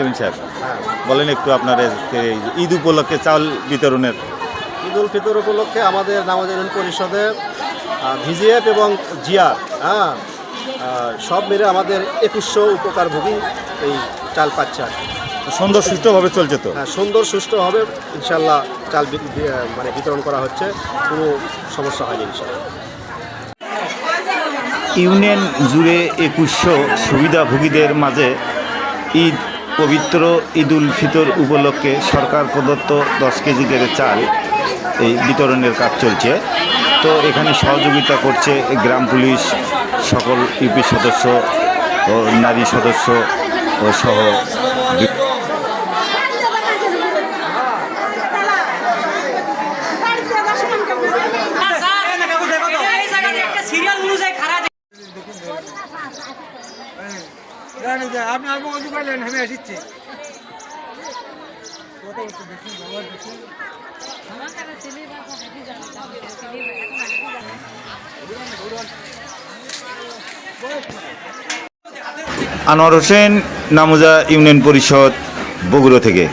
MN সাহেব, বলেন একটু আপনার ঈদ উপলক্ষে চাল বিতরণের। ঈদ উল ফিতর উপলক্ষে আমাদের নামাজ ইউনিয়ন পরিষদে ভিজিএফ এবং জিআর সব মিলে আমাদের 2100 উপকারভোগী এই চাল পাচ্ছে আর কি। সুন্দর সুষ্ঠুভাবে চলছে তো? হ্যাঁ, সুন্দর সুষ্ঠুভাবে ইনশাল্লাহ চাল মানে বিতরণ করা হচ্ছে, কোনো সমস্যা হয়নি ইনশাল্লাহ। ইউনিয়ন জুড়ে 2100 সুবিধাভোগীদের মাঝে পবিত্র ঈদ উল ফিতর উপলক্ষে সরকার প্রদত্ত 10 কেজি করে চাল এই বিতরণের কাজ চলছে। তো এখানে সহযোগিতা করছে গ্রাম পুলিশ, সকল ইউপি সদস্য ও নারী সদস্য ও সহ। আনোয়ার হোসেন, নামুজা ইউনিয়ন পরিষদ, বগুড়া থেকে।